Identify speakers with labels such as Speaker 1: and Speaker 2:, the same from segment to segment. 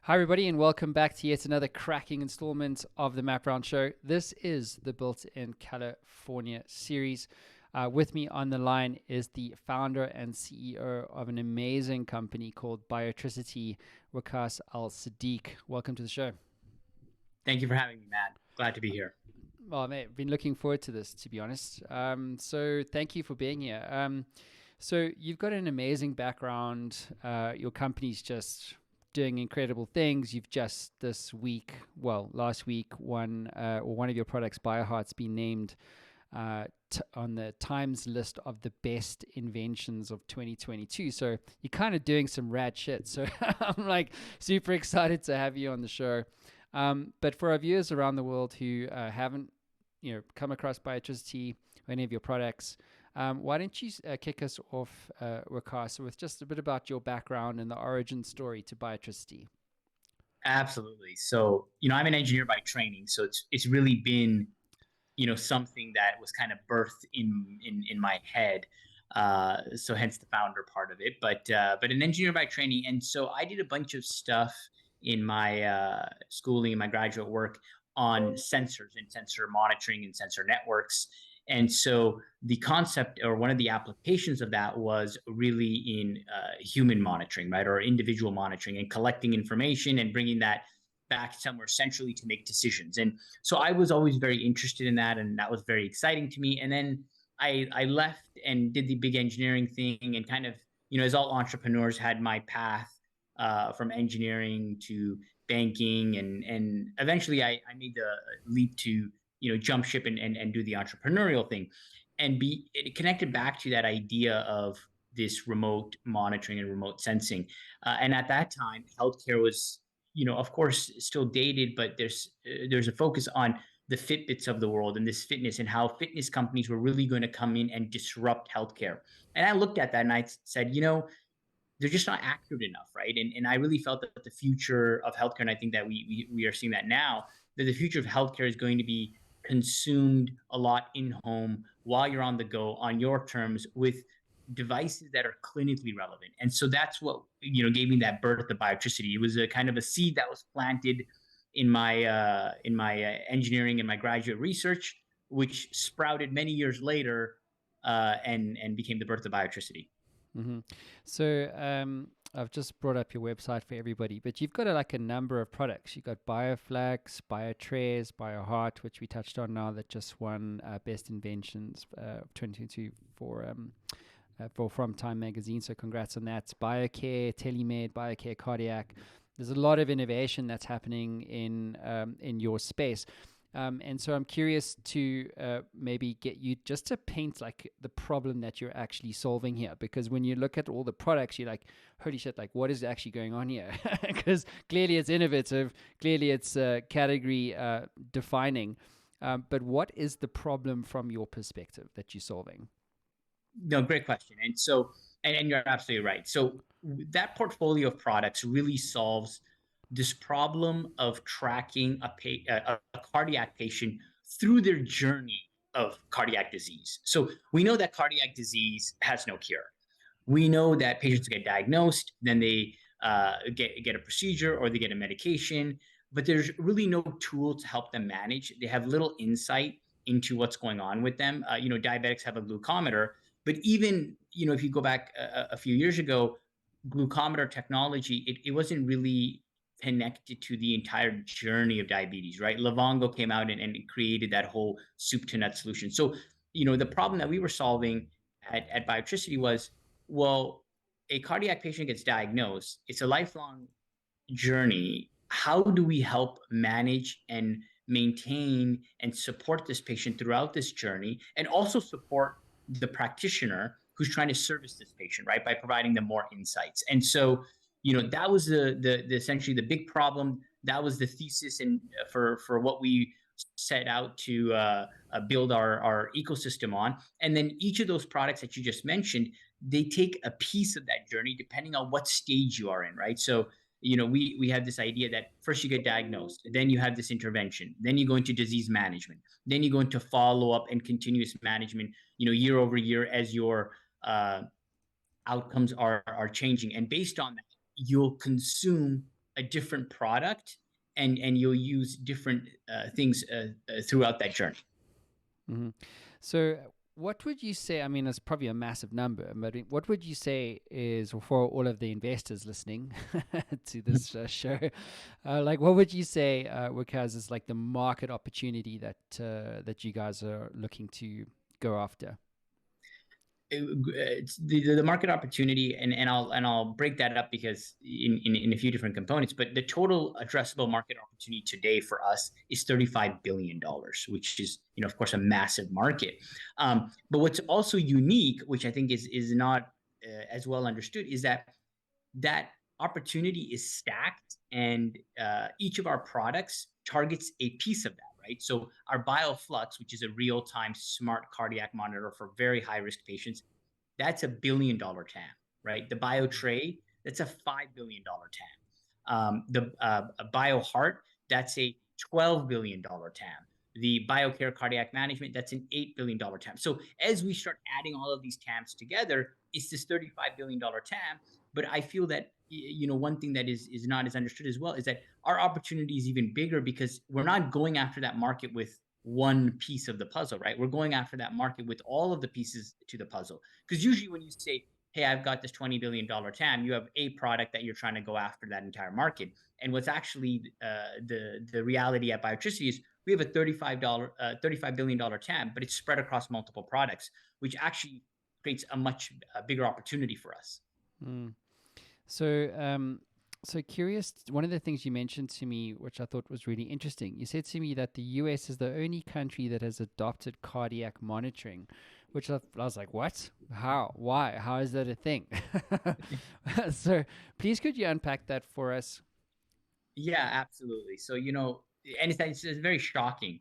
Speaker 1: Hi, everybody, and welcome back to yet another cracking installment of the Map Round Show. This is the Built in California series. With me on the line is the founder and CEO of an amazing company called Biotricity, Waqaas Al-Siddiq. Welcome to the show.
Speaker 2: Thank you for having me, Matt. Glad to be here.
Speaker 1: Well, mate, I've been looking forward to this, to be honest. So thank you for being here. So you've got an amazing background. Your company's just doing incredible things. You've just last week, one of your products, Bioheart's been named on the Times list of the best inventions of 2022. So you're kind of doing some rad shit. So I'm like super excited to have you on the show. But for our viewers around the world who haven't, come across Biotricity or any of your products, why don't you kick us off, Waqaas, with just a bit about your background and the origin story to Biotricity?
Speaker 2: Absolutely. So, I'm an engineer by training, so it's really been, something that was kind of birthed in my head. So hence the founder part of it. But an engineer by training, and so I did a bunch of stuff in my schooling and my graduate work on sensors and sensor monitoring and sensor networks. And so the concept or one of the applications of that was really in human monitoring, right, or individual monitoring and collecting information and bringing that back somewhere centrally to make decisions. And so I was always very interested in that, and that was very exciting to me. And then I left and did the big engineering thing, and kind of, as all entrepreneurs, had my path from engineering to banking, and eventually I made the leap to jump ship and do the entrepreneurial thing, and it connected back to that idea of this remote monitoring and remote sensing. And at that time, healthcare was, of course, still dated, but there's a focus on the Fitbits of the world and this fitness, and how fitness companies were really going to come in and disrupt healthcare. And I looked at that and I said, they're just not accurate enough, right? And I really felt that the future of healthcare, and I think that we are seeing that now, that the future of healthcare is going to be consumed a lot in home while you're on the go, on your terms, with devices that are clinically relevant. And so that's what gave me that birth of Biotricity. It was a kind of a seed that was planted in my engineering and my graduate research, which sprouted many years later, and became the birth of Biotricity.
Speaker 1: Mm-hmm. So I've just brought up your website for everybody, but you've got a number of products. You've got Bioflux, Biotres, Bioheart, which we touched on now, that just won Best Inventions 2022 for from Time Magazine. So congrats on that. Biocare, Telemed, Biocare Cardiac. There's a lot of innovation that's happening in your space. And so I'm curious to maybe get you just to paint like the problem that you're actually solving here, because when you look at all the products, you're like, holy shit, like what is actually going on here? Because clearly it's innovative, clearly it's category defining. But what is the problem from your perspective that you're solving?
Speaker 2: No, great question. And so, and you're absolutely right. So that portfolio of products really solves this problem of tracking a cardiac patient through their journey of cardiac disease. So we know that cardiac disease has no cure. We know that patients get diagnosed, then they get a procedure or they get a medication, but there's really no tool to help them manage. They have little insight into what's going on with them. Diabetics have a glucometer, but even if you go back a few years ago, glucometer technology, it wasn't really connected to the entire journey of diabetes, right? Livongo came out and created that whole soup to nut solution. So, the problem that we were solving at Biotricity was, well, a cardiac patient gets diagnosed, it's a lifelong journey. How do we help manage and maintain and support this patient throughout this journey, and also support the practitioner who's trying to service this patient, right, by providing them more insights? And so, that was the essentially the big problem. That was the thesis, and for what we set out to build our ecosystem on. And then each of those products that you just mentioned, they take a piece of that journey depending on what stage you are in, right? So we have this idea that first you get diagnosed, then you have this intervention, then you go into disease management, then you go into follow up and continuous management, year over year, as your outcomes are changing. And based on that, you'll consume a different product, and you'll use different things throughout that journey.
Speaker 1: Mm-hmm. So, what would you say? I mean, it's probably a massive number, but what would you say is for all of the investors listening to this show? Like, what would you say, Waqaas, is like the market opportunity that that you guys are looking to go after?
Speaker 2: It's the market opportunity, and I'll break that up because in a few different components. But the total addressable market opportunity today for us is $35 billion, which is, of course, a massive market. But what's also unique, which I think is not as well understood, is that opportunity is stacked, and each of our products targets a piece of that, right? So our Bioflux, which is a real-time smart cardiac monitor for very high-risk patients, that's $1 billion TAM, right? The Biotres, that's a $5 billion TAM. The Bioheart, that's a $12 billion TAM. The Biocare cardiac management, that's an $8 billion TAM. So as we start adding all of these TAMs together, it's this $35 billion TAM. But I feel that one thing that is not as understood as well is that our opportunity is even bigger because we're not going after that market with one piece of the puzzle, right? We're going after that market with all of the pieces to the puzzle. Because usually when you say, hey, I've got this $20 billion TAM, you have a product that you're trying to go after that entire market. And what's actually the reality at Biotricity is we have a $35 billion TAM, but it's spread across multiple products, which actually creates a much bigger opportunity for us.
Speaker 1: Mm. So, so curious. One of the things you mentioned to me, which I thought was really interesting, you said to me that the US is the only country that has adopted cardiac monitoring, which I was like, what? How? Why? How is that a thing? So, please could you unpack that for us?
Speaker 2: Yeah, absolutely. So, and it's very shocking.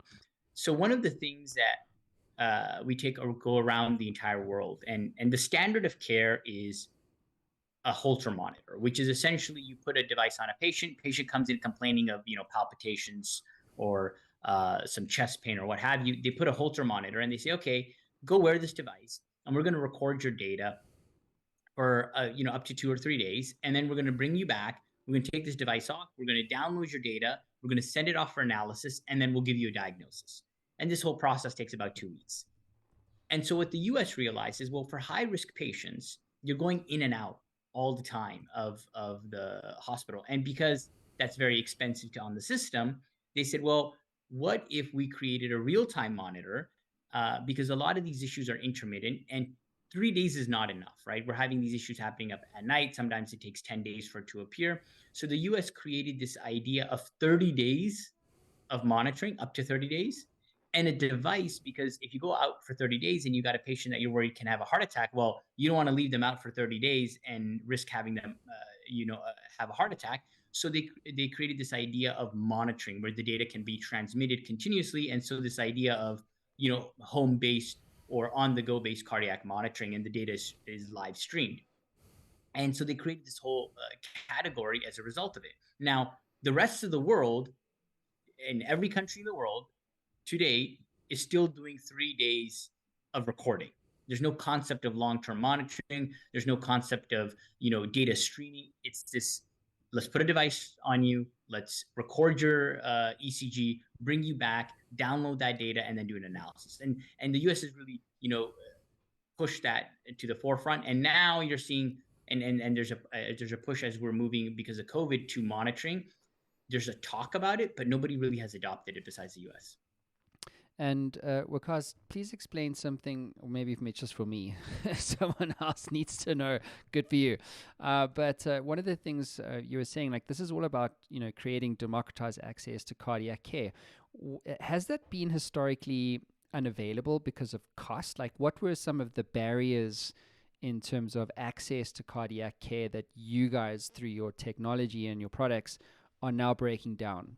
Speaker 2: So one of the things that we take or go around the entire world, and the standard of care is a Holter monitor, which is essentially you put a device on a patient comes in complaining of palpitations or some chest pain or what have you. They put a Holter monitor and they say, okay, go wear this device, and we're going to record your data for up to 2 or 3 days, and then we're going to bring you back. We're going to take this device off. We're going to download your data. We're going to send it off for analysis, and then we'll give you a diagnosis. And this whole process takes about 2 weeks. And so what the US realizes, well, for high risk patients, you're going in and out all the time of the hospital. And because that's very expensive on the system, they said, well, what if we created a real time monitor? Because a lot of these issues are intermittent, and 3 days is not enough, right? We're having these issues happening up at night. Sometimes it takes 10 days for it to appear. So the US created this idea of 30 days of monitoring, up to 30 days, and a device, because if you go out for 30 days and you got a patient that you're worried can have a heart attack, well, you don't want to leave them out for 30 days and risk having them have a heart attack. So they created this idea of monitoring where the data can be transmitted continuously. And so this idea of home based or on the go based cardiac monitoring, and the data is live streamed. And so they created this whole category as a result of it. Now the rest of the world, in every country in the world today, is still doing 3 days of recording. There's no concept of long-term monitoring. There's no concept of data streaming. It's this: let's put a device on you, let's record your ECG, bring you back, download that data, and then do an analysis. And the US has really pushed that to the forefront. And now you're seeing, and there's a push as we're moving because of COVID to monitoring. There's a talk about it, but nobody really has adopted it besides the US.
Speaker 1: And Waqaas, please explain something, or maybe just for me. Someone else needs to know. Good for you. But one of the things you were saying, like this is all about creating democratized access to cardiac care. Has that been historically unavailable because of cost? Like, what were some of the barriers in terms of access to cardiac care that you guys, through your technology and your products, are now breaking down?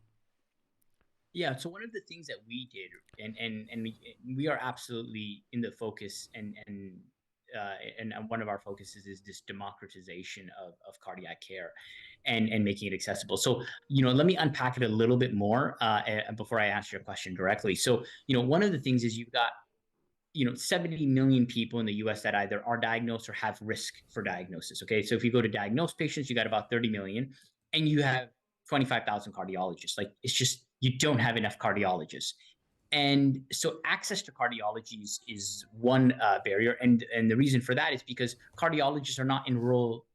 Speaker 2: Yeah. So one of the things that we did, and we are absolutely in the focus, and one of our focuses is this democratization of cardiac care, and making it accessible. So let me unpack it a little bit more before I answer your question directly. So one of the things is you've got 70 million people in the US that either are diagnosed or have risk for diagnosis. Okay. So if you go to diagnosed patients, you got about 30 million, and you have 25,000 cardiologists. Like, it's just, you don't have enough cardiologists. And so access to cardiology is one barrier. And the reason for that is because cardiologists are not in rural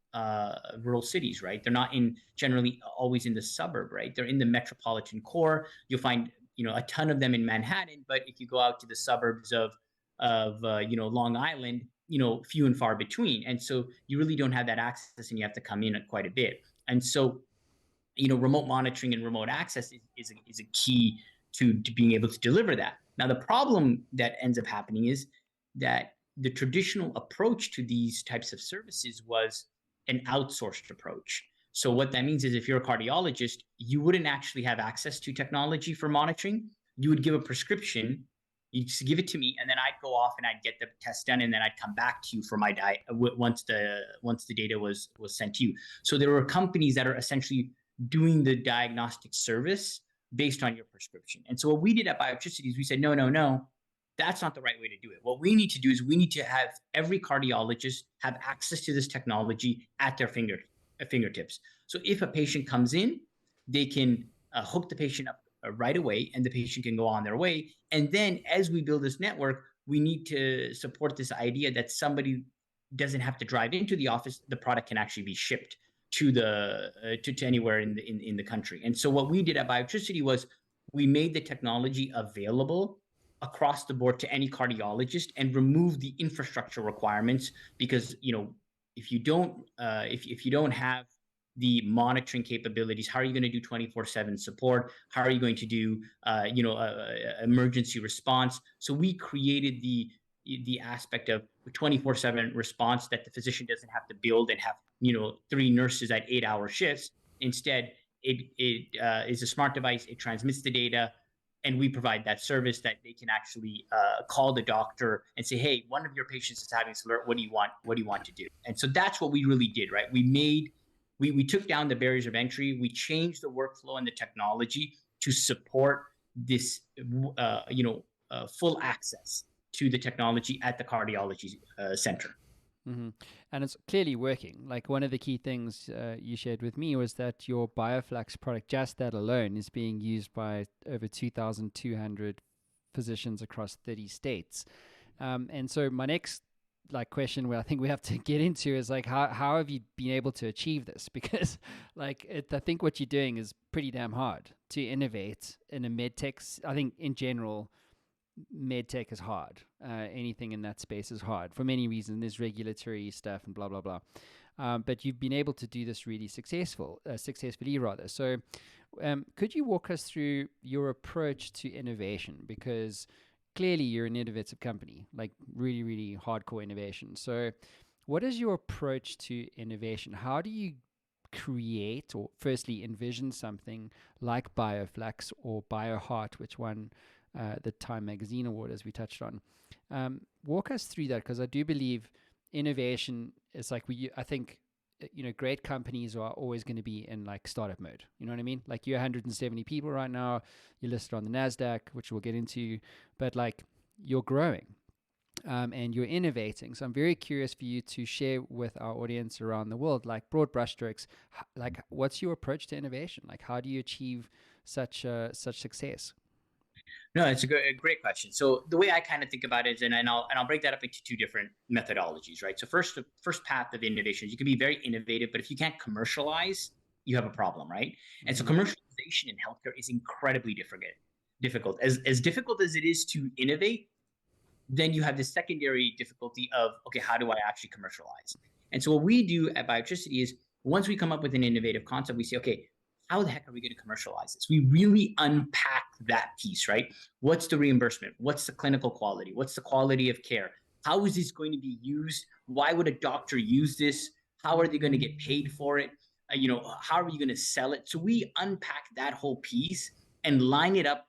Speaker 2: cities, right? They're not in generally always in the suburb, right? They're in the metropolitan core. You'll find, a ton of them in Manhattan, but if you go out to the suburbs of Long Island, few and far between. And so you really don't have that access, and you have to come in quite a bit. And so, remote monitoring and remote access is a key to being able to deliver that. Now, the problem that ends up happening is that the traditional approach to these types of services was an outsourced approach. So what that means is, if you're a cardiologist, you wouldn't actually have access to technology for monitoring. You would give a prescription, you just give it to me, and then I'd go off and I'd get the test done, and then I'd come back to you for my diet once the data was sent to you. So there were companies that are essentially doing the diagnostic service based on your prescription. And so what we did at Biotricity is we said, no, no, no, that's not the right way to do it. What we need to do is we need to have every cardiologist have access to this technology at their fingertips. So if a patient comes in, they can hook the patient up right away, and the patient can go on their way. And then as we build this network, we need to support this idea that somebody doesn't have to drive into the office. The product can actually be shipped to anywhere in the country. And so what we did at Biotricity was we made the technology available across the board to any cardiologist and remove the infrastructure requirements, because if you don't have the monitoring capabilities, how are you going to do 24/7 support? How are you going to do emergency response? So we created the aspect of 24/7 response, that the physician doesn't have to build and have 3 nurses at 8-hour shifts. Instead, it is a smart device. It transmits the data, and we provide that service that they can actually call the doctor and say, hey, one of your patients is having this alert. What do you want to do? And so that's what we really did, right? We took down the barriers of entry. We changed the workflow and the technology to support this full access to the technology at the cardiology center.
Speaker 1: Mm-hmm. And it's clearly working. Like, one of the key things you shared with me was that your Bioflux product, just that alone, is being used by over 2,200 physicians across 30 states. And so my next question where I think we have to get into is how have you been able to achieve this? Because I think what you're doing is pretty damn hard to innovate in a medtech. I think in general, medtech is hard. Anything in that space is hard for many reasons. There's regulatory stuff and blah, blah, blah. But you've been able to do this really successfully rather. So could you walk us through your approach to innovation? Because clearly you're an innovative company, like really, really hardcore innovation. So what is your approach to innovation? How do you create, or firstly envision, something like Bioflux or Bioheart, which won the Time Magazine Award, as we touched on? Walk us through that, because I do believe innovation is I think great companies are always going to be in startup mode. You know what I mean? Like, you're 170 people right now, you're listed on the Nasdaq, which we'll get into, but you're growing and you're innovating. So I'm very curious for you to share with our audience around the world, broad brushstrokes, what's your approach to innovation? How do you achieve such success?
Speaker 2: No, it's a great question. So the way I kind of think about it is, and I'll break that up into 2 different methodologies, right? So first path of innovation, you can be very innovative, but if you can't commercialize, you have a problem, right? And so commercialization in healthcare is incredibly difficult. As difficult as it is to innovate, then you have the secondary difficulty of, okay, how do I actually commercialize? And so what we do at Biotricity is, once we come up with an innovative concept, we say, okay, how the heck are we going to commercialize this? We really unpack that piece, right? What's the reimbursement? What's the clinical quality? What's the quality of care? How is this going to be used? Why would a doctor use this? How are they going to get paid for it? How are you going to sell it? So we unpack that whole piece and line it up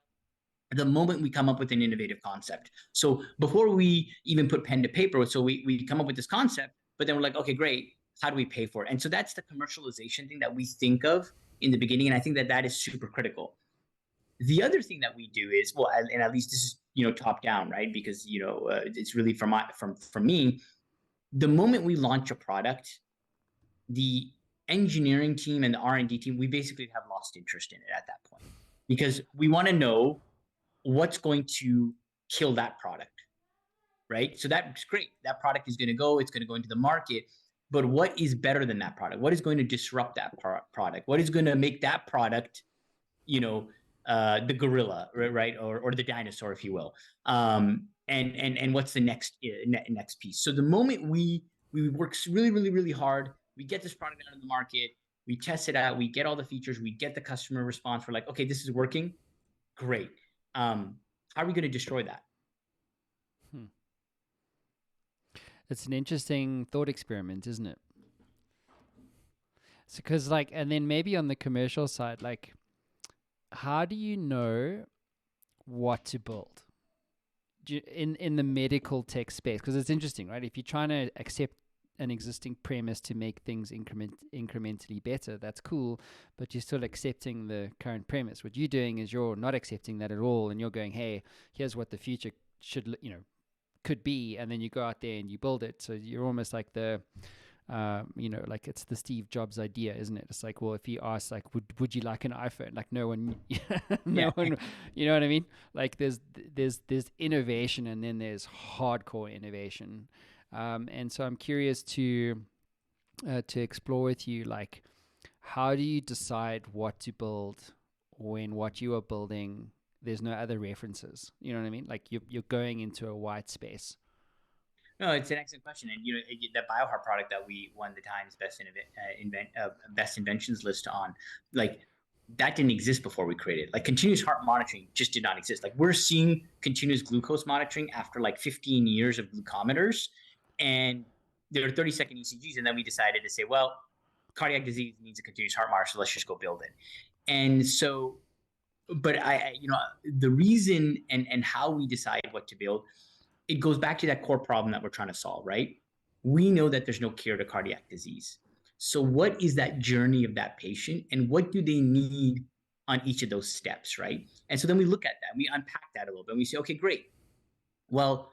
Speaker 2: the moment we come up with an innovative concept. So before we even put pen to paper, so we come up with this concept, but then we're like, okay, great. How do we pay for it? And so that's the commercialization thing that we think of in the beginning. And I think that is super critical. The other thing that we do is, well, and at least this is, top down, right? Because, it's really from me, the moment we launch a product, the engineering team and the R&D team, we basically have lost interest in it at that point, because we want to know what's going to kill that product, right? So that's great. That product is going to go, it's going to go into the market. But what is better than that product? What is going to disrupt that product? What is going to make that product, the gorilla, right? Or the dinosaur, if you will. And what's the next piece? So the moment we work really, really, really hard, we get this product out of the market, we test it out, we get all the features, we get the customer response. We're like, okay, this is working. Great. How are we going to destroy that?
Speaker 1: It's an interesting thought experiment, isn't it? So, because and then maybe on the commercial side, how do you know what to build in the medical tech space? Because it's interesting, right? If you're trying to accept an existing premise to make things incrementally better, that's cool, but you're still accepting the current premise. What you're doing is you're not accepting that at all, and you're going, hey, here's what the future should, could be, and then you go out there and you build it. So you're almost like the it's the Steve Jobs idea, isn't it? It's like, well, if he asks, would you like an iPhone? No one, one, you know what I mean? There's innovation, and then there's hardcore innovation. And so I'm curious to explore with you, how do you decide what to build when what you are building, there's no other references? You know what I mean? You're going into a white space.
Speaker 2: No, it's an excellent question. And the Bioheart product that we won the Times Best Inventions list on, that didn't exist before we created. Continuous heart monitoring just did not exist. We're seeing continuous glucose monitoring after 15 years of glucometers, and there are 30-second ECGs. And then we decided to say, well, cardiac disease needs a continuous heart monitor, so let's just go build it. And so, but the reason and how we decide what to build, it goes back to that core problem that we're trying to solve, right? We know that there's no cure to cardiac disease. So what is that journey of that patient, and what do they need on each of those steps, right? And so then we look at that, we unpack that a little bit, and we say, okay, great. Well,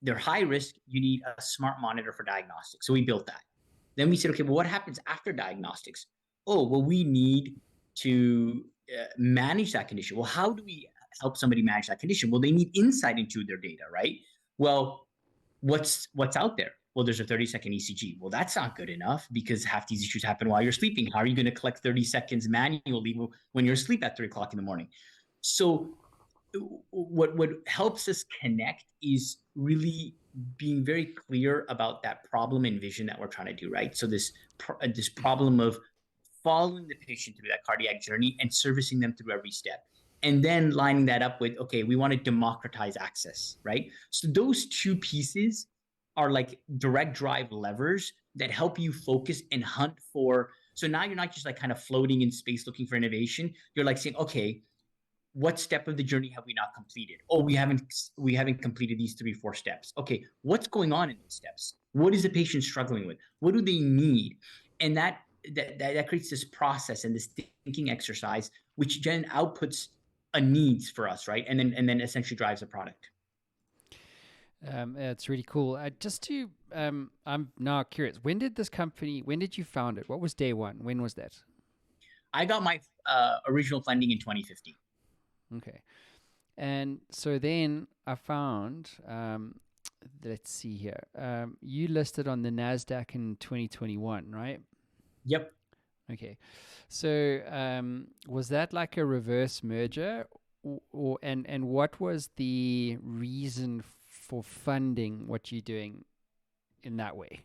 Speaker 2: they're high risk. You need a smart monitor for diagnostics. So we built that. Then we said, okay, well, what happens after diagnostics? Oh, well, we need to manage that condition. Well, how do we help somebody manage that condition? Well, they need insight into their data, right? Well, what's out there? Well, there's a 30-second ECG. Well, that's not good enough, because half these issues happen while you're sleeping. How are you going to collect 30 seconds manually when you're asleep at 3 o'clock in the morning? So what helps us connect is really being very clear about that problem and vision that we're trying to do, right? So this problem of following the patient through that cardiac journey and servicing them through every step. And then lining that up with, okay, we want to democratize access, right? So those two pieces are direct drive levers that help you focus and hunt for. So now you're not just kind of floating in space looking for innovation. You're saying, okay, what step of the journey have we not completed? Oh, we haven't completed these 3-4 steps. Okay, what's going on in those steps? What is the patient struggling with? What do they need? And that creates this process and this thinking exercise, which then outputs a needs for us, right? And then essentially drives a product.
Speaker 1: It's really cool. I'm now curious. When did you found it? What was day one? When was that?
Speaker 2: I got my original funding in 2015.
Speaker 1: Okay. And so then I found, let's see here. You listed on the Nasdaq in 2021, right?
Speaker 2: Yep.
Speaker 1: Okay. So was that a reverse merger, and what was the reason for funding what you're doing in that way?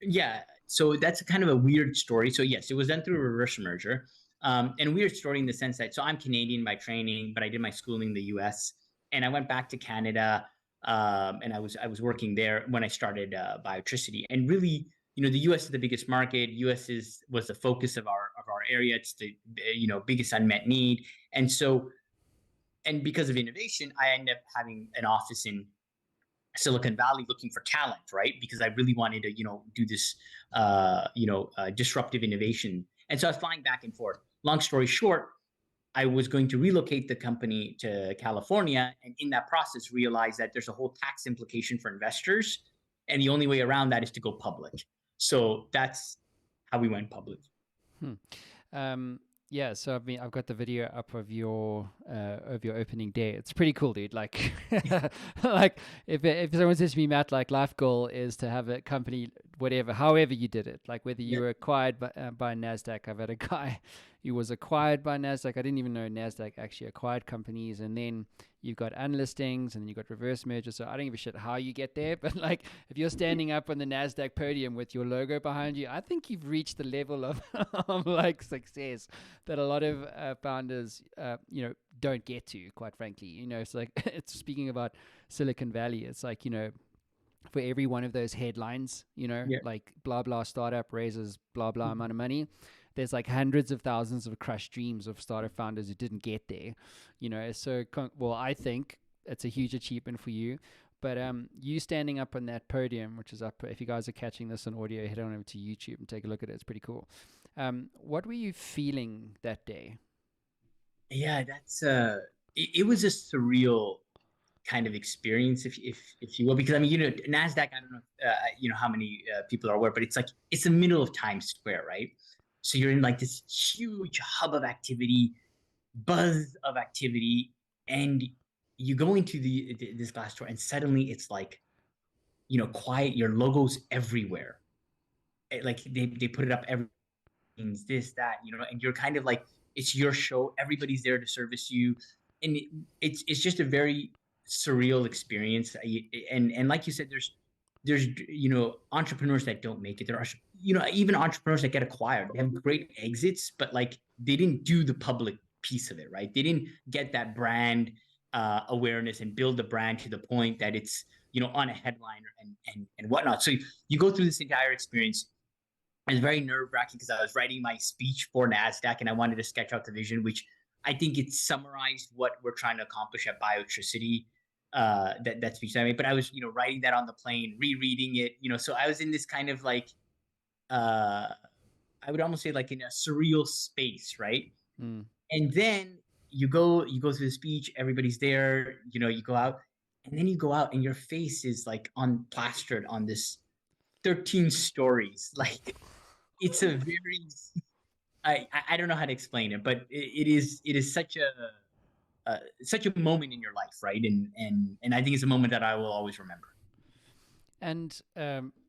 Speaker 2: Yeah. So that's kind of a weird story. So yes, it was done through a reverse merger. And weird story in the sense that, so I'm Canadian by training, but I did my schooling in the US, and I went back to Canada, and I was working there when I started Biotricity. And really, the US is the biggest market. US was the focus of our area. It's the biggest unmet need. And so, and because of innovation, I ended up having an office in Silicon Valley looking for talent, right? Because I really wanted to, do this, disruptive innovation. And so I was flying back and forth. Long story short, I was going to relocate the company to California, and in that process realized that there's a whole tax implication for investors, and the only way around that is to go public. So that's how we went public.
Speaker 1: Hmm. Yeah, so I've got the video up of your opening day. It's pretty cool, dude. Like, like if someone says to me, Matt, like life goal is to have a company, whatever, however you did it, like whether you
Speaker 2: Yeah.
Speaker 1: were acquired by Nasdaq. I've had a guy who was acquired by Nasdaq. I didn't even know Nasdaq actually acquired companies, and then you've got unlistings, and then you've got reverse mergers. So I don't give a shit how you get there, but like if you're standing up on the Nasdaq podium with your logo behind you, I think you've reached the level of, of like success that a lot of founders, don't get to. Quite frankly, it's like it's speaking about Silicon Valley. It's like for every one of those headlines,
Speaker 2: Yeah.
Speaker 1: like blah blah startup raises blah blah amount of money, there's like hundreds of thousands of crushed dreams of startup founders who didn't get there. So well, I think it's a huge achievement for you. But you standing up on that podium, which is up, if you guys are catching this on audio, head on over to YouTube and take a look at it. It's pretty cool. What were you feeling that day?
Speaker 2: Yeah, that's it was a surreal kind of experience, if you will, because I mean, Nasdaq. I don't know, how many people are aware, but it's the middle of Times Square, right? So you're in like this huge hub of activity, buzz of activity, and you go into this glass door, and suddenly it's like, quiet. Your logos everywhere. Like they put it up every this, that, and you're kind of like, it's your show. Everybody's there to service you. And it's just a very surreal experience. And like you said, there's entrepreneurs that don't make it. There are even entrepreneurs that get acquired. They have great exits, but like they didn't do the public piece of it, right? They didn't get that brand awareness and build the brand to the point that it's on a headliner and whatnot. So you go through this entire experience. It was very nerve-wracking because I was writing my speech for Nasdaq and I wanted to sketch out the vision, which I think it summarized what we're trying to accomplish at Biotricity. That speech that I made, but I was writing that on the plane, rereading it. So I was in this kind of like uh, I would almost say like in a surreal space, right?
Speaker 1: Mm.
Speaker 2: And then you go through the speech, everybody's there. You go out, and then you go out, and your face is like on plastered on this 13 stories, like it's a very I don't know how to explain it, but it is such a moment in your life, right? And I think it's a moment that I will always remember.
Speaker 1: And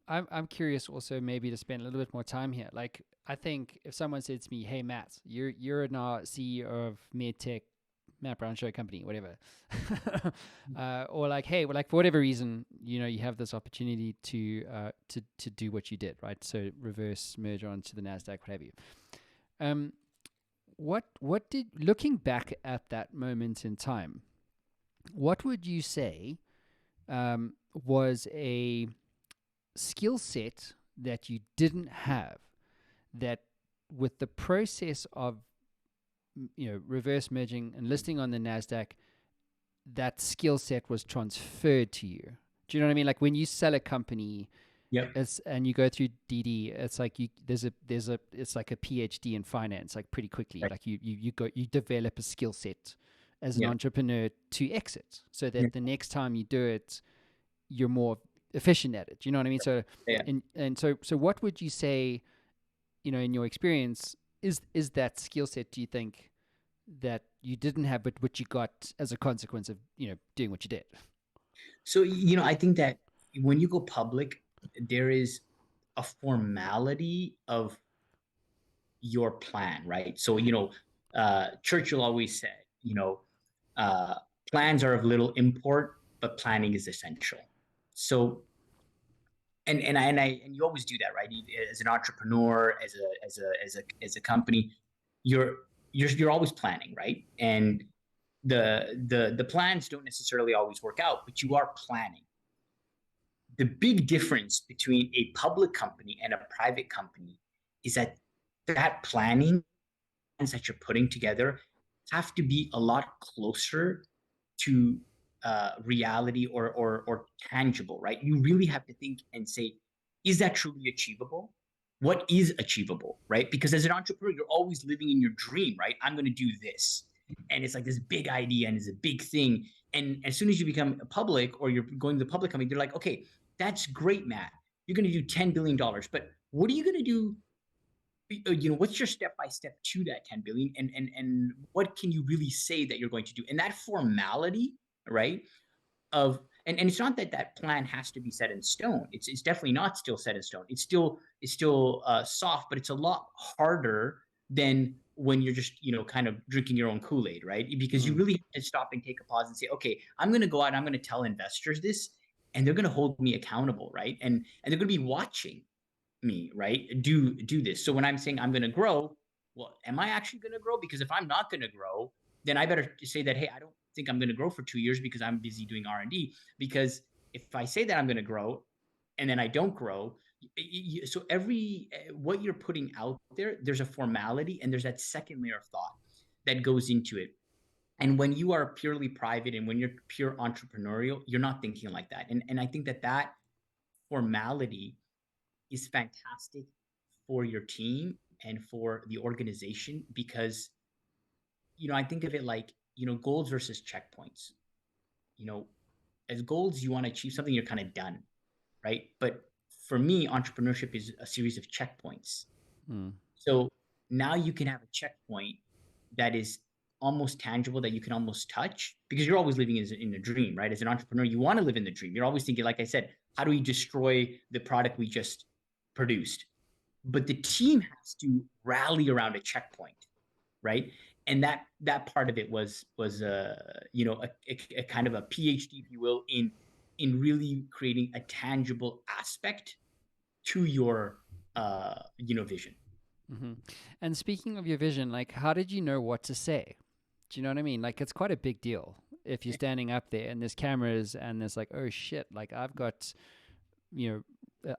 Speaker 1: I'm curious also maybe to spend a little bit more time here. Like I think if someone said to me, "Hey Matt, you're now CEO of MedTech Matt Brown Show Company, whatever," or like, "Hey, well, like for whatever reason, you have this opportunity to do what you did, right? So reverse merge onto the Nasdaq, what have you." Um, what did, looking back at that moment in time, what would you say was a skill set that you didn't have, that with the process of reverse merging and listing on the Nasdaq, that skill set was transferred to you? Do you know what I mean? Like when you sell a company,
Speaker 2: Yep.
Speaker 1: and you go through DD, it's like it's like a PhD in finance, like pretty quickly.
Speaker 2: Right.
Speaker 1: Like you develop a skill set as an
Speaker 2: Yep.
Speaker 1: entrepreneur to exit, so that
Speaker 2: Yep.
Speaker 1: the next time you do it, you're more efficient at it. You know what I mean? So
Speaker 2: Yeah.
Speaker 1: so what would you say, in your experience, is that skill set, do you think, that you didn't have, but what you got as a consequence of doing what you did?
Speaker 2: So I think that when you go public, there is a formality of your plan, right? So Churchill always said, uh, plans are of little import, but planning is essential. So and you always do that, right? As an entrepreneur, as a company, you're you're always planning, right? And the plans don't necessarily always work out, but you are planning. The big difference between a public company and a private company is that planning that you're putting together have to be a lot closer to reality or tangible, right? You really have to think and say, is that truly achievable? What is achievable, right? Because as an entrepreneur, you're always living in your dream, right? I'm going to do this. And it's like this big idea and it's a big thing. And as soon as you become a public or you're going to the public company, they're like, okay, that's great, Matt. You're going to do $10 billion. But what are you going to do what's your step by step to that 10 billion, and what can you really say that you're going to do? And that formality, right? Of and it's not that that plan has to be set in stone. It's definitely not still set in stone. It's still soft, but it's a lot harder than when you're just kind of drinking your own Kool-Aid, right? Because you
Speaker 1: Mm,
Speaker 2: really have to stop and take a pause and say, okay, I'm going to go out and I'm going to tell investors this, and they're going to hold me accountable, right? And they're going to be watching me, right? Do this. So when I'm saying I'm going to grow, well, am I actually going to grow? Because if I'm not going to grow, then I better say that, hey, I don't think I'm going to grow for 2 years because I'm busy doing R&D. Because if I say that I'm going to grow and then I don't grow, so every what you're putting out there, there's a formality and there's that second layer of thought that goes into it. And when you are purely private and when you're pure entrepreneurial, you're not thinking like that. And I think that that formality is fantastic for your team and for the organization because I think of it like goals versus checkpoints. you know as goals, you want to achieve something, you're kind of done, right? But for me, entrepreneurship is a series of checkpoints.
Speaker 1: mm,
Speaker 2: So now you can have a checkpoint that is almost tangible, that you can almost touch, because you're always living in a dream, right? As an entrepreneur, you want to live in the dream. You're always thinking, like I said, how do we destroy the product we just produced? But the team has to rally around a checkpoint, right? And that part of it was a kind of a PhD, if you will, in really creating a tangible aspect to your vision.
Speaker 1: hmm. And speaking of your vision, like, how did you know what to say? Do you know what I mean? Like, it's quite a big deal if you're standing up there and there's cameras and there's like, oh shit, like I've got,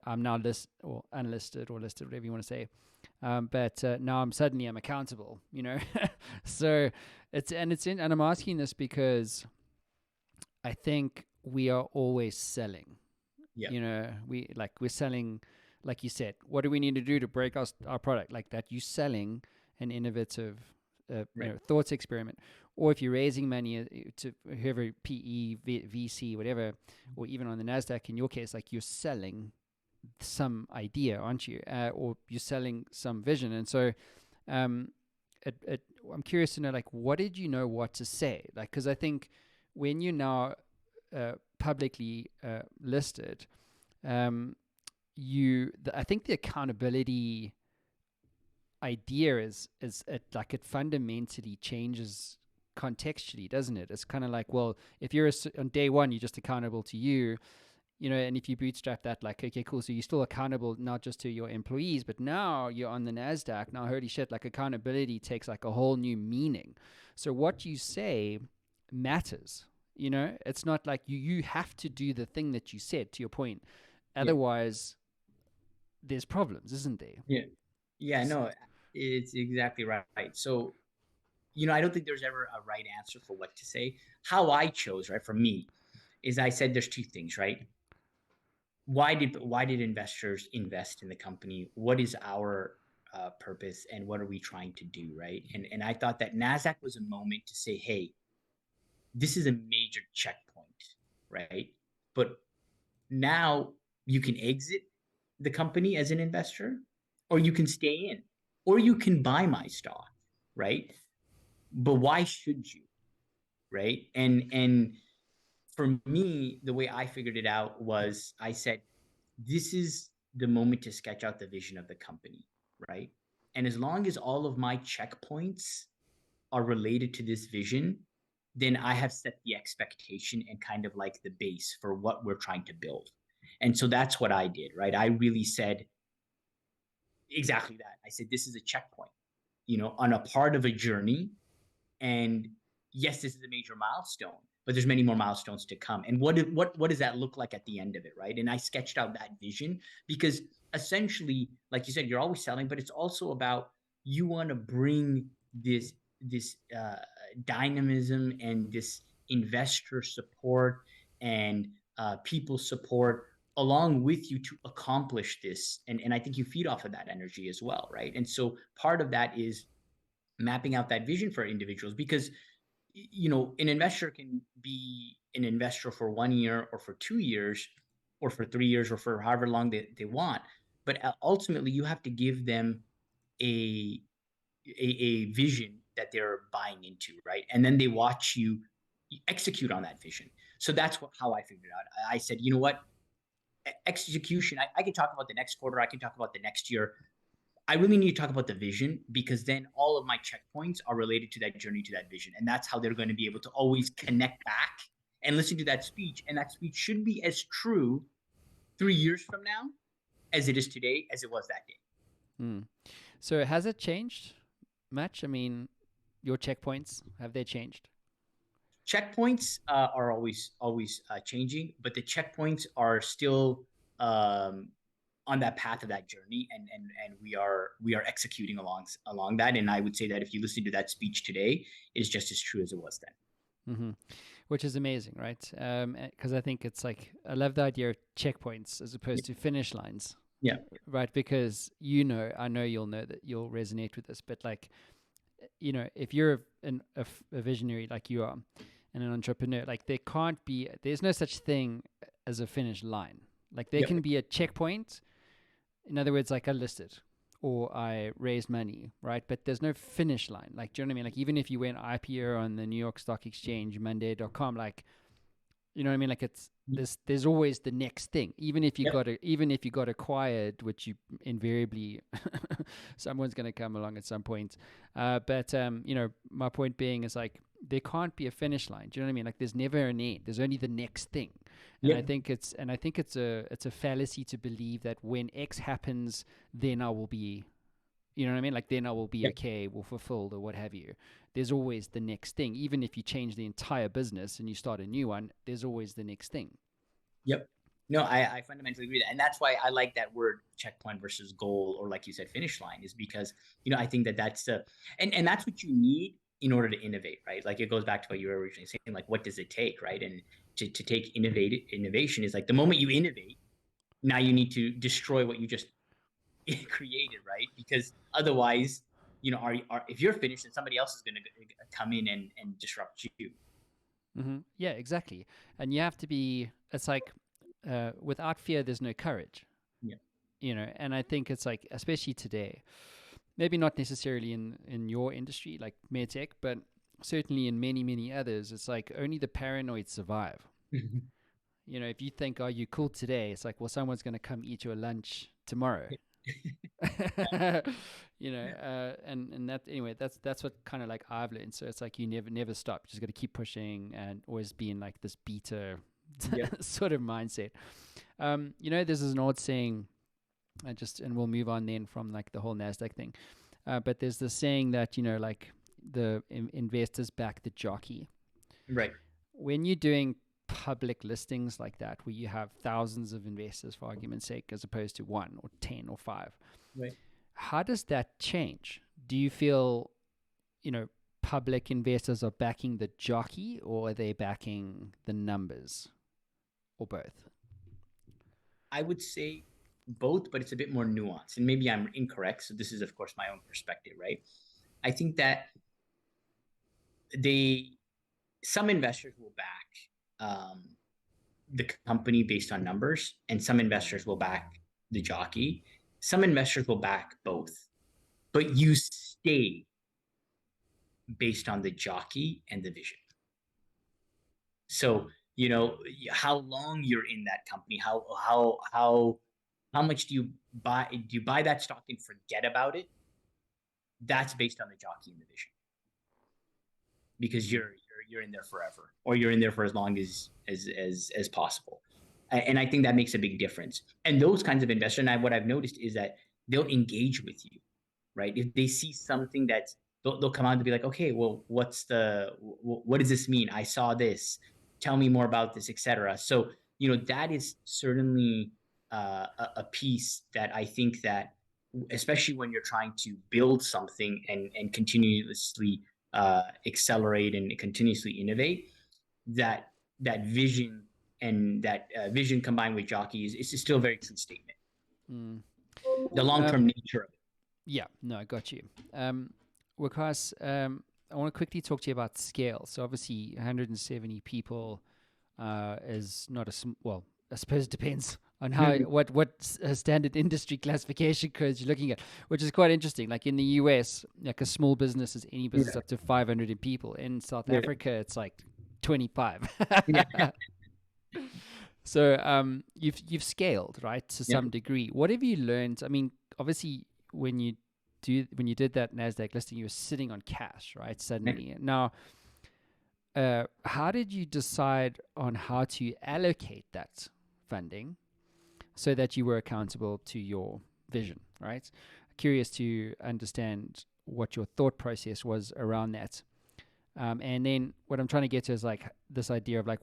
Speaker 1: I'm now list or unlisted or listed, whatever you want to say. But now I'm accountable, so and I'm asking this because I think we are always selling.
Speaker 2: Yeah.
Speaker 1: We're selling, like you said. What do we need to do to break our product? Like that, you selling an innovative,
Speaker 2: Right.
Speaker 1: thoughts experiment, or if you're raising money to whoever PE, VC, whatever, or even on the Nasdaq. In your case, like you're selling some idea, aren't you? Or you're selling some vision, and so um, I'm curious to know, like, what did you know what to say? Like, because I think when you're now publicly listed, um, I think the accountability idea is it fundamentally changes contextually, doesn't it? It's kind of like, well, if you're on day one, you're just accountable to you, and if you bootstrap that, like, okay, cool. So you're still accountable not just to your employees, but now you're on the Nasdaq. Now, holy shit, like accountability takes like a whole new meaning. So what you say matters. It's not like you have to do the thing that you said. To your point,
Speaker 2: Yeah.
Speaker 1: otherwise, there's problems, isn't there?
Speaker 2: Yeah. Yeah. No, it's exactly right. So, I don't think there's ever a right answer for what to say. How I chose, right, for me, is I said there's two things, right? Why did investors invest in the company? What is our purpose, and what are we trying to do, right? And I thought that Nasdaq was a moment to say, hey, this is a major checkpoint, right? But now you can exit the company as an investor, or you can stay in, or you can buy my stock, right? But why should you, right? And for me, the way I figured it out was I said, this is the moment to sketch out the vision of the company, right? And as long as all of my checkpoints are related to this vision, then I have set the expectation and kind of like the base for what we're trying to build. And so that's what I did, right? I really said exactly that. I said, this is a checkpoint, on a part of a journey. And yes, this is a major milestone, but there's many more milestones to come. And what does that look like at the end of it, right? And I sketched out that vision because essentially, like you said, you're always selling, but it's also about you want to bring this dynamism and this investor support and people support along with you to accomplish this. And I think you feed off of that energy as well, right? And so part of that is mapping out that vision for individuals because an investor can be an investor for 1 year or for 2 years or for 3 years or for however long they want, but ultimately you have to give them a a vision that they're buying into, right? And then they watch you execute on that vision. So that's how I figured it out. I said, you know what, execution. I can talk about the next quarter. I can talk about the next year. I really need to talk about the vision, because then all of my checkpoints are related to that journey, to that vision. And that's how they're going to be able to always connect back and listen to that speech. And that speech should be as true 3 years from now as it is today, as it was that day.
Speaker 1: Mm. So has it changed much? I mean, your checkpoints, have they changed?
Speaker 2: Checkpoints are always changing, but the checkpoints are still on that path of that journey, and we are executing along that. And I would say that if you listen to that speech today, it's just as true as it was then.
Speaker 1: Mm-hmm. Which is amazing, right? Because I think it's like, I love the idea of checkpoints as opposed to finish lines.
Speaker 2: Yeah.
Speaker 1: Right. Because, I know you'll know that you'll resonate with this, but like, if you're a visionary like you are, and an entrepreneur, like there's no such thing as a finish line. Like there can be a checkpoint. In other words, like I listed or I raised money, right? But there's no finish line. Like, do you know what I mean? Like even if you went IPO on the New York Stock Exchange, Monday.com, like, you know what I mean? Like there's always the next thing. Even if you got acquired, which you invariably someone's going to come along at some point. But my point being is like there can't be a finish line. Do you know what I mean? Like there's never an end. There's only the next thing. And I think it's a fallacy to believe that when X happens, then I will be, you know what I mean? Like then I will be okay, or fulfilled, or what have you. There's always the next thing. Even if you change the entire business and you start a new one, there's always the next thing.
Speaker 2: Yep. No, I fundamentally agree with that. And that's why I like that word checkpoint versus goal, or like you said, finish line, is because, I think that's and that's what you need in order to innovate, right? Like it goes back to what you were originally saying, like what does it take, right? And to take innovation is like the moment you innovate, now you need to destroy what you just created, right? Because otherwise, if you're finished, then somebody else is going to come in and disrupt you.
Speaker 1: Mm-hmm. Yeah, exactly. And you have to be, it's like, without fear, there's no courage.
Speaker 2: Yeah.
Speaker 1: And I think it's like, especially today, maybe not necessarily in your industry, like medtech, but certainly in many, many others, it's like only the paranoid survive. If you think, oh, you're cool today, it's like, well, someone's going to come eat your lunch tomorrow. And that, anyway, that's what kind of like I've learned. So it's like you never stop. You just got to keep pushing and always be in like this beta sort of mindset. This is an old saying. And we'll move on then from like the whole Nasdaq thing. But there's this saying that like the investors back the jockey.
Speaker 2: Right.
Speaker 1: When you're doing public listings like that, where you have thousands of investors, for argument's sake, as opposed to 1 or 10 or 5,
Speaker 2: right,
Speaker 1: how does that change? Do you feel, public investors are backing the jockey, or are they backing the numbers, or both?
Speaker 2: I would say both, but it's a bit more nuanced, and maybe I'm incorrect. So this is, of course, my own perspective, right? I think that some investors will back the company based on numbers, and some investors will back the jockey. Some investors will back both, but you stay based on the jockey and the vision. So, how long you're in that company, how much do you buy? Do you buy that stock and forget about it? That's based on the jockey and the vision, because you're in there forever, or you're in there for as long as possible. And I think that makes a big difference. And those kinds of investors, and what I've noticed is that they'll engage with you, right? If they see something they'll come out to be like, okay, well, what does this mean? I saw this. Tell me more about this, etc. So, that is certainly a piece that I think that, especially when you're trying to build something and continuously accelerate and continuously innovate, that vision and that vision combined with jockey is still a very true statement. The long-term nature of it.
Speaker 1: Yeah, no, I got you. Waqaas, I want to quickly talk to you about scale. So obviously 170 people is not well, I suppose it depends on how what standard industry classification codes you're looking at, which is quite interesting. Like in the US, like a small business is any business
Speaker 2: Yeah.
Speaker 1: up to 500 people. In South
Speaker 2: Yeah.
Speaker 1: Africa, it's like 25.
Speaker 2: Yeah.
Speaker 1: So you've scaled, right, to
Speaker 2: Yeah.
Speaker 1: some degree. What have you learned? I mean, obviously, when you did that Nasdaq listing, you were sitting on cash, right? Suddenly, now, how did you decide on how to allocate that funding so that you were accountable to your vision, right? Curious to understand what your thought process was around that. And then what I'm trying to get to is like this idea of like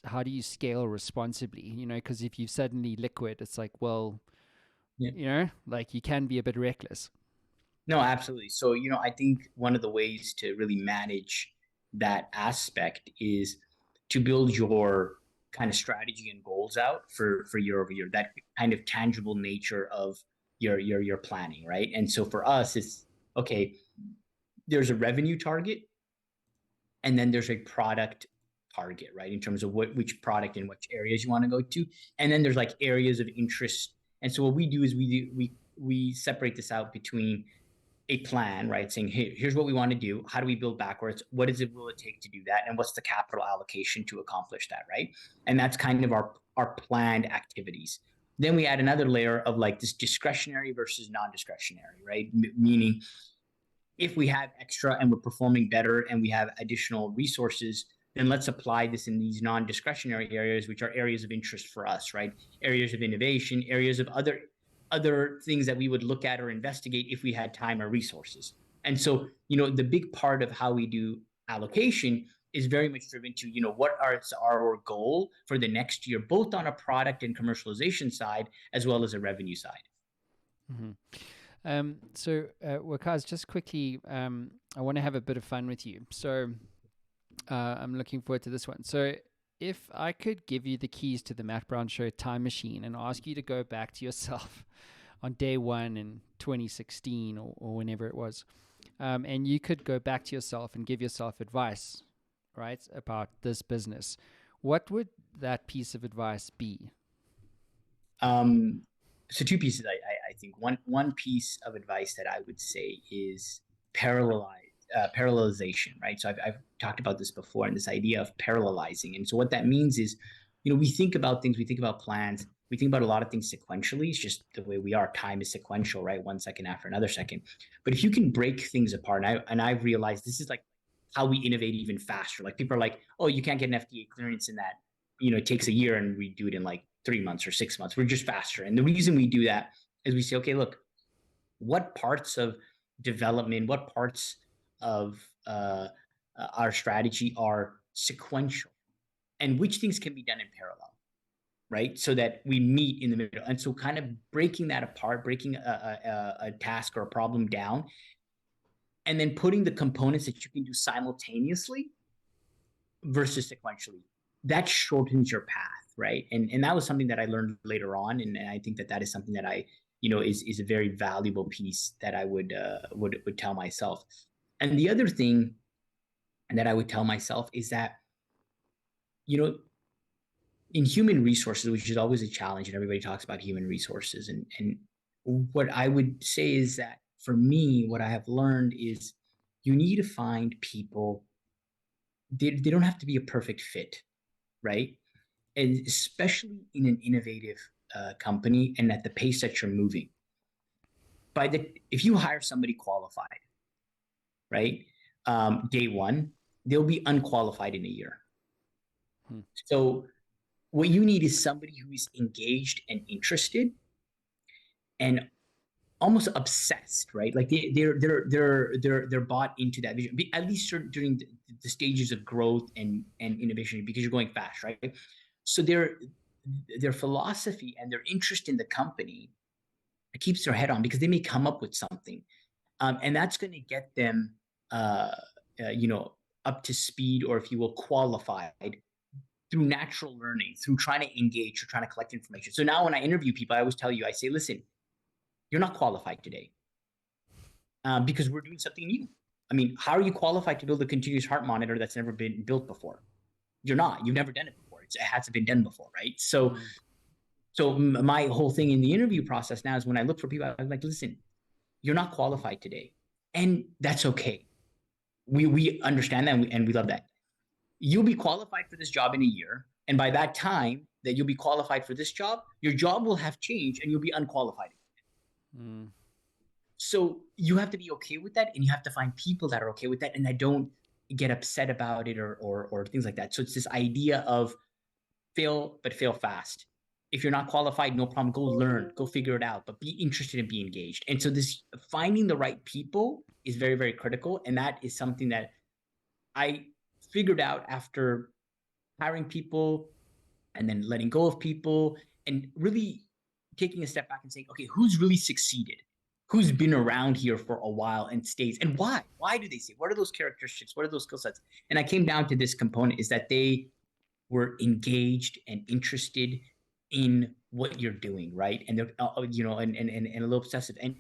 Speaker 1: how do you scale responsibly? You know, because if you're suddenly liquid, it's like, well,
Speaker 2: Yeah.
Speaker 1: you know, like you can be a bit reckless.
Speaker 2: No, absolutely. So, I think one of the ways to really manage that aspect is to build your kind of strategy and goals out for year over year, that kind of tangible nature of your planning, right? And so for us, it's okay, there's a revenue target and then there's a product target, right? In terms of which product and which areas you want to go to. And then there's like areas of interest. And so what we do is we separate this out between a plan, right? Saying, hey, here's what we want to do. How do we build backwards? What will it take to do that? And what's the capital allocation to accomplish that, right? And that's kind of our planned activities. Then we add another layer of like this discretionary versus non-discretionary, right? Meaning if we have extra and we're performing better and we have additional resources, then let's apply this in these non-discretionary areas, which are areas of interest for us, right? Areas of innovation, areas of other things that we would look at or investigate if we had time or resources. And so, the big part of how we do allocation is very much driven to, what are our goal for the next year, both on a product and commercialization side, as well as a revenue side.
Speaker 1: Mm-hmm. So, Waqaas, just quickly, I want to have a bit of fun with you. So, I'm looking forward to this one. So, if I could give you the keys to the Matt Brown Show time machine and ask you to go back to yourself on day one in 2016 or whenever it was, and you could go back to yourself and give yourself advice, right, about this business, what would that piece of advice be?
Speaker 2: So two pieces, I think. One piece of advice that I would say is parallelization, right? So I've talked about this before, and this idea of parallelizing. And so what that means is, we think about things, we think about plans, we think about a lot of things sequentially. It's just the way we are. Time is sequential, right? 1 second after another second. But if you can break things apart, and I've realized this is like how we innovate even faster. Like people are like, oh, you can't get an FDA clearance in that. It takes a year, and we do it in like 3 months or 6 months. We're just faster. And the reason we do that is we say, okay, look, what parts of development, what parts of our strategy are sequential, and which things can be done in parallel, right? So that we meet in the middle. And so kind of breaking that apart, breaking a task or a problem down, and then putting the components that you can do simultaneously versus sequentially, that shortens your path, right? And that was something that I learned later on, and I think that is something that I is a very valuable piece that I would tell myself. And the other thing that I would tell myself is that in human resources, which is always a challenge, and everybody talks about human resources, and what I would say is that for me, what I have learned is you need to find people. They don't have to be a perfect fit, right? And especially in an innovative company and at the pace that you're moving. If you hire somebody qualified, right, day one, they'll be unqualified in a year. So what you need is somebody who is engaged and interested and almost obsessed, right? Like they're bought into that vision, at least during the stages of growth and innovation, because you're going fast, right? So their philosophy and their interest in the company keeps their head on, because they may come up with something, and that's going to get them, up to speed, or if you will, qualified through natural learning, through trying to engage or trying to collect information. So now when I interview people, I always tell you, I say, listen, you're not qualified today because we're doing something new. I mean, how are you qualified to build a continuous heart monitor that's never been built before? You're not. You've never done it before. It hasn't been done before, right? So So my whole thing in the interview process now is when I look for people, I'm like, listen, you're not qualified today, and that's okay. We understand that, and we love that. You'll be qualified for this job in a year, and by that time that you'll be qualified for this job, your job will have changed, and you'll be unqualified.
Speaker 1: Mm.
Speaker 2: So you have to be okay with that, and you have to find people that are okay with that and that don't get upset about it or things like that. So it's this idea of fail, but fail fast. If you're not qualified, no problem. Go learn, go figure it out, but be interested and be engaged. And so this finding the right people is very, very critical. And that is something that I figured out after hiring people and then letting go of people and really taking a step back and saying, okay, who's really succeeded? Who's been around here for a while and stays, and why? Why do they stay? What are those characteristics? What are those skill sets? And I came down to this component is that they were engaged and interested in what you're doing, right? And they're and a little obsessive, and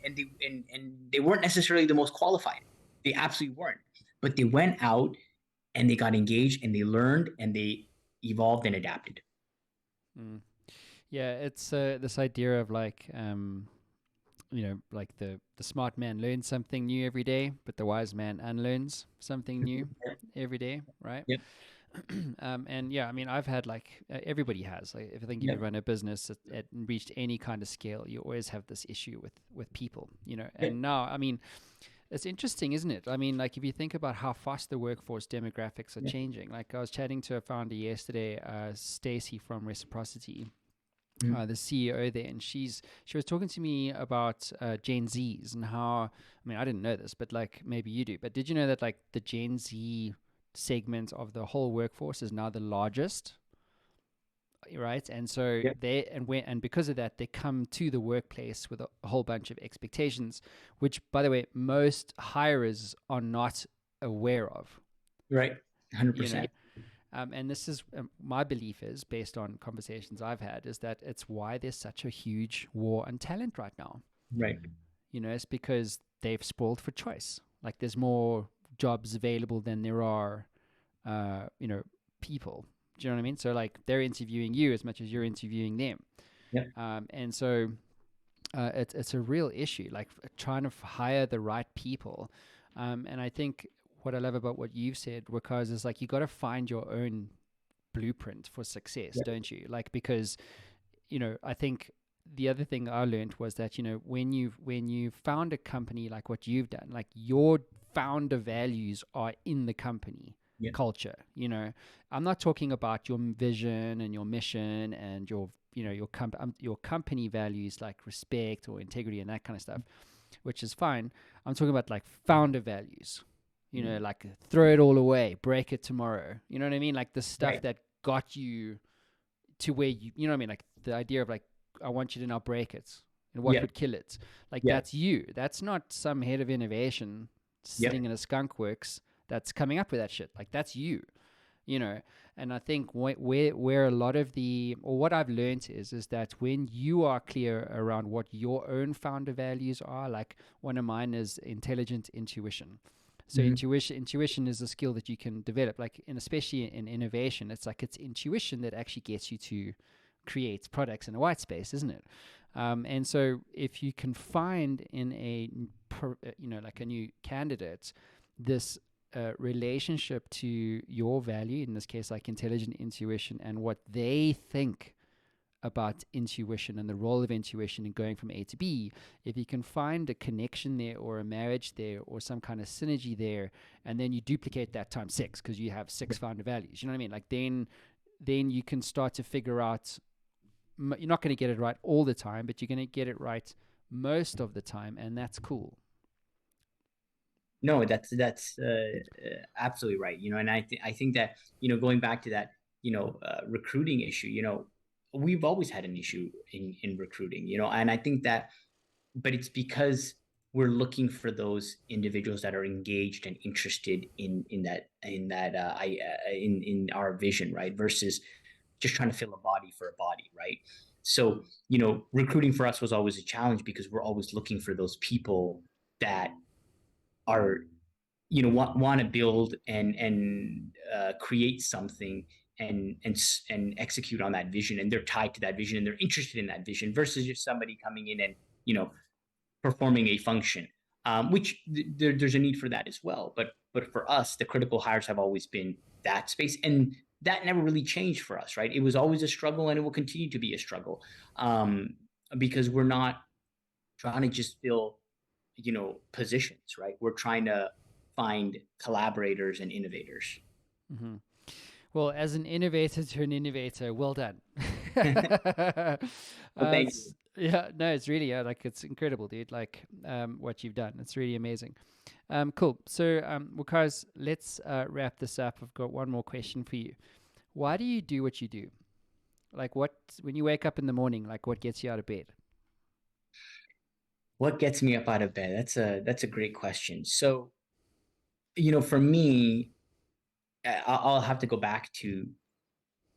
Speaker 2: they weren't necessarily the most qualified. They absolutely weren't, but they went out and they got engaged and they learned and they evolved and adapted.
Speaker 1: Mm. Yeah, it's this idea of like, like the smart man learns something new every day, but the wise man unlearns something new every day, right?
Speaker 2: Yep.
Speaker 1: And yeah, I mean, I've had like everybody has. Like, if I think if you
Speaker 2: Yep.
Speaker 1: run a business at reached any kind of scale, you always have this issue with people,
Speaker 2: Yep.
Speaker 1: And now, I mean, it's interesting, isn't it? I mean, like if you think about how fast the workforce demographics are
Speaker 2: Yep.
Speaker 1: changing. Like I was chatting to a founder yesterday, Stacy from Reciprocity,
Speaker 2: Mhm.
Speaker 1: the CEO there, and she was talking to me about Gen Zs and how, I mean, I didn't know this, but like maybe you do, but did you know that like the Gen Z segment of the whole workforce is now the largest, right? And so
Speaker 2: Yep.
Speaker 1: and because of that, they come to the workplace with a whole bunch of expectations, which, by the way, most hirers are not aware of.
Speaker 2: Right.
Speaker 1: You know,
Speaker 2: 100%.
Speaker 1: and this is my belief is based on conversations I've had is that it's why there's such a huge war on talent right now.
Speaker 2: Right.
Speaker 1: It's because they've spoiled for choice. Like there's more jobs available than there are, uh, you know, people. Do you know what I mean? So like they're interviewing you as much as you're interviewing them,
Speaker 2: Yep.
Speaker 1: and so it's a real issue. Like trying to hire the right people, and I think what I love about what you've said, because is like you got to find your own blueprint for success,
Speaker 2: Yep.
Speaker 1: don't you? Like because I think the other thing I learned was that when you found a company like what you've done, like your founder values are in the company
Speaker 2: Yep.
Speaker 1: culture. I'm not talking about your vision and your mission and your company values like respect or integrity and that kind of stuff, which is fine. I'm talking about like founder values. Like throw it all away, break it tomorrow. You know what I mean? Like the stuff
Speaker 2: Right.
Speaker 1: that got you to where you know what I mean? Like the idea of like, I want you to now break it. And what
Speaker 2: Yep.
Speaker 1: would kill it? Like
Speaker 2: Yep.
Speaker 1: that's you. That's not some head of innovation
Speaker 2: Yep.
Speaker 1: sitting in a skunk works that's coming up with that shit. Like that's you, you know. And I think where a lot of or what I've learned is that when you are clear around what your own founder values are, like one of mine is intelligent intuition. So
Speaker 2: Mhm.
Speaker 1: intuition is a skill that you can develop, like especially in innovation. It's like it's intuition that actually gets you to create products in a white space, isn't it? And so if you can find in like a new candidate, this relationship to your value, in this case, like intelligent intuition, and what they think about intuition and the role of intuition in going from A to B, if you can find a connection there or a marriage there or some kind of synergy there, and then you duplicate that times 6 because you have 6 founder values, you know what I mean? Like then you can start to figure out, you're not going to get it right all the time, but you're going to get it right most of the time, and that's cool.
Speaker 2: No, that's absolutely right. And I think that going back to that recruiting issue. We've always had an issue in recruiting. And I think that, but it's because we're looking for those individuals that are engaged and interested in our vision, right? Versus just trying to fill a body for a body, right? So recruiting for us was always a challenge because we're always looking for those people that are want to build and create something and execute on that vision, and they're tied to that vision and they're interested in that vision, versus just somebody coming in and performing a function, which there's a need for that as well. But for us, the critical hires have always been that space, and that never really changed for us, right? It was always a struggle, and it will continue to be a struggle, because we're not trying to just fill positions, right? We're trying to find collaborators and innovators.
Speaker 1: Mm-hmm. Well, as an innovator to an innovator, well done.
Speaker 2: Well, thank you.
Speaker 1: Yeah, no, it's really like it's incredible, dude. Like what you've done, it's really amazing. Cool. So, Waqaas, let's wrap this up. I've got one more question for you. Why do you do what you do? Like, when you wake up in the morning, like, what gets you out of bed?
Speaker 2: What gets me up out of bed? That's a great question. So, for me, I'll have to go back to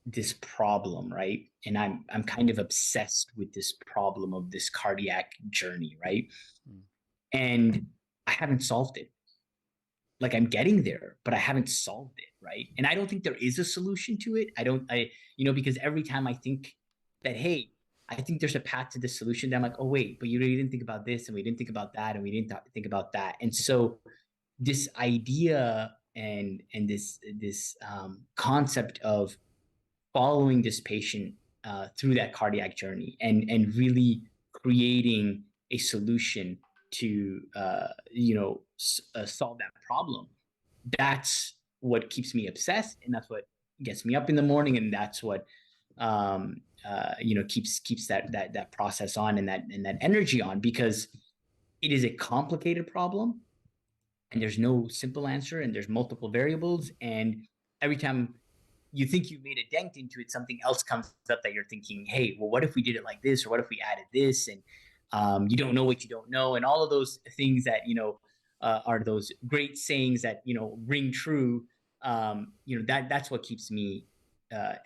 Speaker 2: this problem, right? And I'm kind of obsessed with this problem of this cardiac journey, right?
Speaker 1: Mm.
Speaker 2: And I haven't solved it. Like, I'm getting there, but I haven't solved it, right? And I don't think there is a solution to it. Because every time I think that, hey, I think there's a path to this solution, then I'm like, oh wait, but you really didn't think about this, and we didn't think about that, and we didn't think about that. And so this idea and this concept of following this patient through that cardiac journey, and really creating a solution to solve that problem. That's what keeps me obsessed, and that's what gets me up in the morning, and that's what keeps that process on, and that energy on, because it is a complicated problem, and there's no simple answer, and there's multiple variables, and every time you think you've made a dent into it, something else comes up that you're thinking, hey, well, what if we did it like this, or what if we added this? And you don't know what you don't know, and all of those things that are those great sayings that ring true. That's what keeps me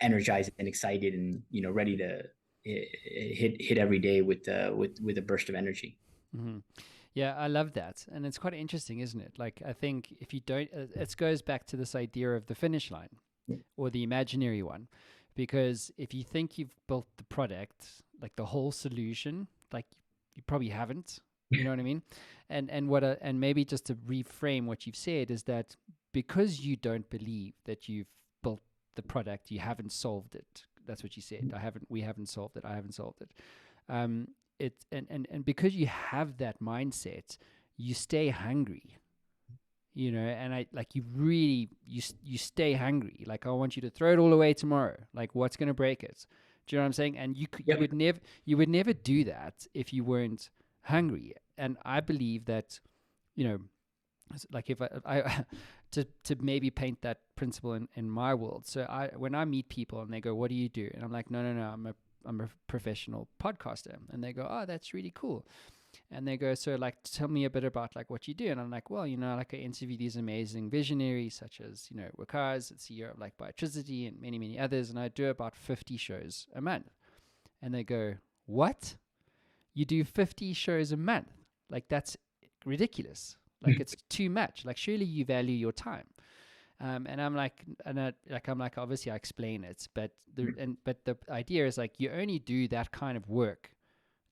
Speaker 2: energized and excited, and ready to hit every day with a burst of energy.
Speaker 1: Mm-hmm. Yeah, I love that. And it's quite interesting, isn't it? Like, I think if you don't, it goes back to this idea of the finish line or the imaginary one. Because if you think you've built the product, like the whole solution, like you probably haven't. You know what I mean? And maybe just to reframe what you've said is that because you don't believe that you've built the product, you haven't solved it. That's what you said. We haven't solved it. I haven't solved it. And because you have that mindset, you stay hungry, and you stay hungry. Like, I want you to throw it all away tomorrow. Like, what's going to break it? Do you know what I'm saying? And you would never do that if you weren't hungry. And I believe that, like, if I to maybe paint that principle in my world. So when I meet people and they go, what do you do? And I'm like, no, I'm a professional podcaster. And they go, oh, that's really cool. And they go, so, like, tell me a bit about, like, what you do. And I'm like, well, like, I interview these amazing visionaries such as, Waqaas, CEO of, like, Biotricity, and many, many others. And I do about 50 shows a month. And they go, what? You do 50 shows a month? Like, that's ridiculous. Like, it's too much. Like, surely you value your time. And I'm like, obviously I explain it, but the idea is, like, you only do that kind of work,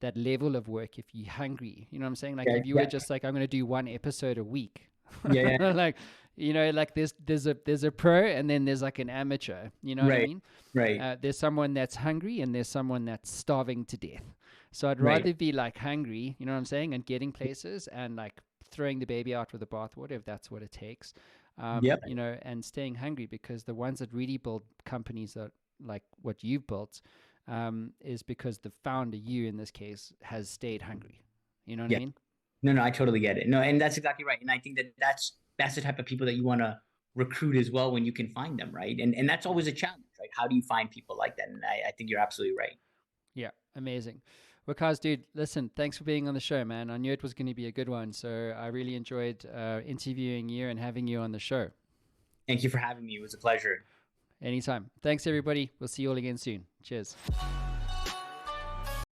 Speaker 1: that level of work, if you're hungry. You know what I'm saying? Like, if you were just like, I'm going to do one episode a week, like, like there's a pro, and then there's like an amateur. You know what I mean?
Speaker 2: Right.
Speaker 1: There's someone that's hungry, and there's someone that's starving to death. So I'd rather be, like, hungry. You know what I'm saying? And getting places, and, like, throwing the baby out with the bathwater, if that's what it takes. And staying hungry, because the ones that really build companies that, like what you've built, is because the founder, you in this case, has stayed hungry. You know what I mean?
Speaker 2: No, I totally get it. No, and that's exactly right. And I think that's the type of people that you want to recruit as well, when you can find them, right? And that's always a challenge, right? How do you find people like that? And I think you're absolutely right.
Speaker 1: Yeah, amazing. Waqaas, dude, listen, thanks for being on the show, man. I knew it was going to be a good one, so I really enjoyed interviewing you and having you on the show.
Speaker 2: Thank you for having me. It was a pleasure.
Speaker 1: Anytime. Thanks, everybody. We'll see you all again soon. Cheers.